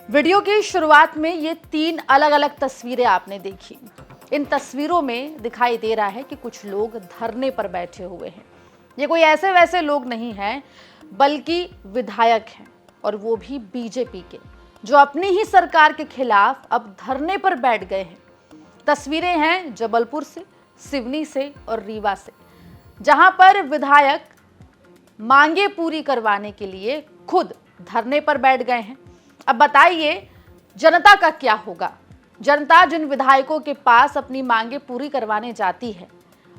Video की शुरुआत में ये 3 अलग अलग तस्वीरें आपने देखी। इन तस्वीरों में दिखाई दे रहा है कि कुछ लोग धरने पर बैठे हुए हैं। ये कोई ऐसे वैसे लोग नहीं हैं, बल्कि विधायक हैं, और वो भी बीजेपी के, जो अपनी ही सरकार के खिलाफ अब धरने पर बैठ गए हैं। तस्वीरें हैं जबलपुर से, सिवनी से और रीवा से, जहां पर विधायक मांगे पूरी करवाने के लिए खुद धरने पर बैठ गए हैं। अब बताइए, जनता का क्या होगा? जनता जिन विधायकों के पास अपनी मांगे पूरी करवाने जाती है,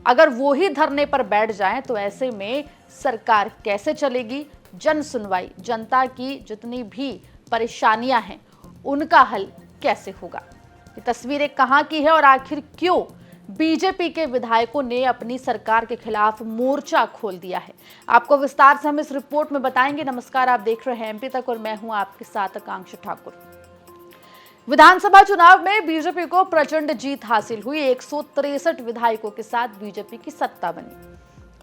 अगर वो ही धरने पर बैठ जाएं तो ऐसे में सरकार कैसे चलेगी? जन सुनवाई, जनता की जितनी भी परेशानियां हैं, उनका हल कैसे होगा? ये तस्वीरें कहां की है और आखिर क्यों बीजेपी के विधायकों ने अपनी सरकार के खिलाफ मोर्चा खोल दिया है? आपको विस्तार से हम इस रिपोर्ट में बताएंगे। नमस्कार, आप देख रहे हैं एमपी तक और मैं हूं आपके साथ आकांक्षा ठाकुर। विधानसभा चुनाव में बीजेपी को प्रचंड जीत हासिल हुई। 163 विधायकों के साथ बीजेपी की सत्ता बनी।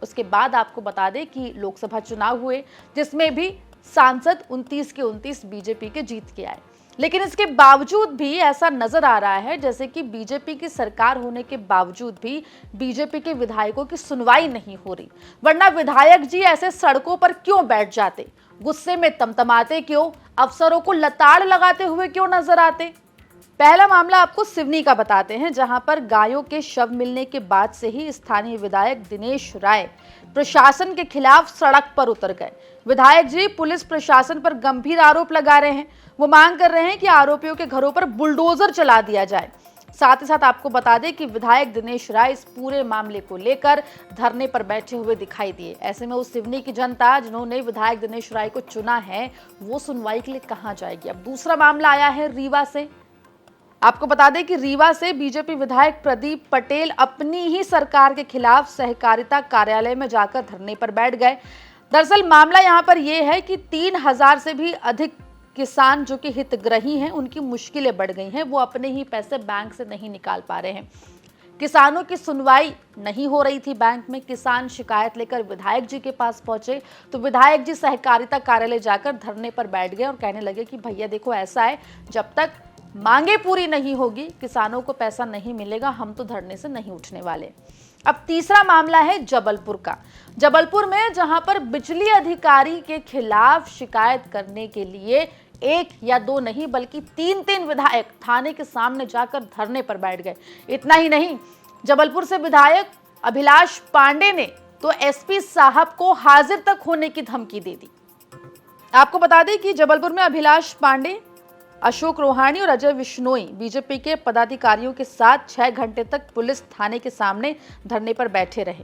उसके बाद आपको बता दें कि लोकसभा चुनाव हुए, जिसमें भी सांसद 29 के 29 बीजेपी के जीत के आए। लेकिन इसके बावजूद भी ऐसा नजर आ रहा है जैसे कि बीजेपी की सरकार होने के बावजूद भी बीजेपी के विधायकों की सुनवाई नहीं हो रही। वरना विधायक जी ऐसे सड़कों पर क्यों बैठ जाते? गुस्से में तमतमाते क्यों? अफसरों को लताड़ लगाते हुए क्यों नजर आते? पहला मामला आपको सिवनी का बताते हैं, जहां पर गायों के शव मिलने के बाद से ही स्थानीय विधायक दिनेश राय प्रशासन के खिलाफ सड़क पर उतर गए। विधायक जी पुलिस प्रशासन पर गंभीर आरोप लगा रहे हैं। वो मांग कर रहे हैं कि आरोपियों के घरों पर बुलडोजर चला दिया जाए। साथ ही साथ आपको बता दें कि विधायक दिनेश राय इस पूरे मामले को लेकर धरने पर बैठे हुए दिखाई दिए। ऐसे में उस सिवनी की जनता जिन्होंने विधायक दिनेश राय को चुना है, वो सुनवाई के लिए कहां जाएगी? अब दूसरा मामला आया है रीवा से। आपको बता दें कि रीवा से बीजेपी विधायक प्रदीप पटेल अपनी ही सरकार के खिलाफ सहकारिता कार्यालय में जाकर धरने पर बैठ गए। दरअसल मामला यहां पर यह है कि 3000 से भी अधिक किसान जो कि हितग्राही हैं, उनकी मुश्किलें बढ़ गई हैं। वो अपने ही पैसे बैंक से नहीं निकाल पा रहे हैं। किसानों की सुनवाई नहीं हो रही थी बैंक में। किसान शिकायत लेकर विधायक जी के पास पहुंचे तो विधायक जी सहकारिता कार्यालय जाकर धरने पर बैठ गए और कहने लगे कि भैया देखो, ऐसा है, जब तक मांगे पूरी नहीं होगी, किसानों को पैसा नहीं मिलेगा, हम तो धरने से नहीं उठने वाले। अब तीसरा मामला है जबलपुर का। जबलपुर में जहां पर बिजली अधिकारी के खिलाफ शिकायत करने के लिए 1 या 2 नहीं बल्कि 3 विधायक थाने के सामने जाकर धरने पर बैठ गए। इतना ही नहीं, जबलपुर से विधायक अभिलाष पांडे ने तो एसपी साहब को हाजिर तक होने की धमकी दे दी। आपको बता दें कि जबलपुर में अभिलाष पांडे, अशोक रोहानी और अजय विश्नोई बीजेपी के पदाधिकारियों के साथ 6 घंटे तक पुलिस थाने के सामने धरने पर बैठे रहे।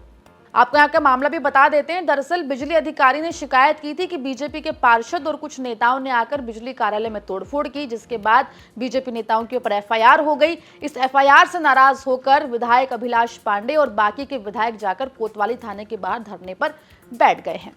आपको यहाँ का मामला भी बता देते हैं। दरअसल बिजली अधिकारी ने शिकायत की थी कि बीजेपी के पार्षद और कुछ नेताओं ने आकर बिजली कार्यालय में तोड़फोड़ की, जिसके बाद बीजेपी नेताओं के ऊपर एफआईआर हो गई। इस एफआईआर से नाराज होकर विधायक अभिलाष पांडे और बाकी के विधायक जाकर कोतवाली थाने के बाहर धरने पर बैठ गए हैं।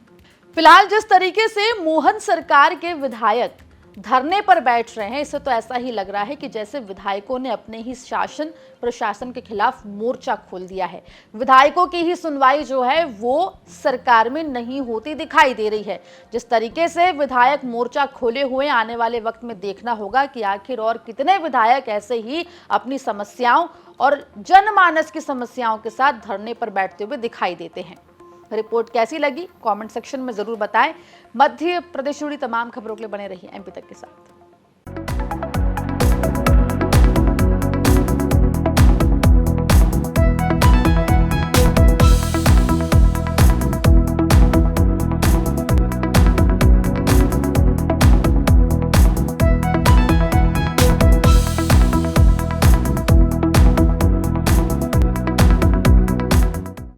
फिलहाल जिस तरीके से मोहन सरकार के विधायक धरने पर बैठ रहे हैं, इससे तो ऐसा ही लग रहा है कि जैसे विधायकों ने अपने ही शासन प्रशासन के खिलाफ मोर्चा खोल दिया है। विधायकों की ही सुनवाई जो है वो सरकार में नहीं होती दिखाई दे रही है। जिस तरीके से विधायक मोर्चा खोले हुए, आने वाले वक्त में देखना होगा कि आखिर और कितने विधायक ऐसे ही अपनी समस्याओं और जनमानस की समस्याओं के साथ धरने पर बैठते हुए दिखाई देते हैं। रिपोर्ट कैसी लगी कमेंट सेक्शन में जरूर बताएं। मध्य प्रदेश से जुड़ी तमाम खबरों के लिए बने रहिए एमपी तक के साथ।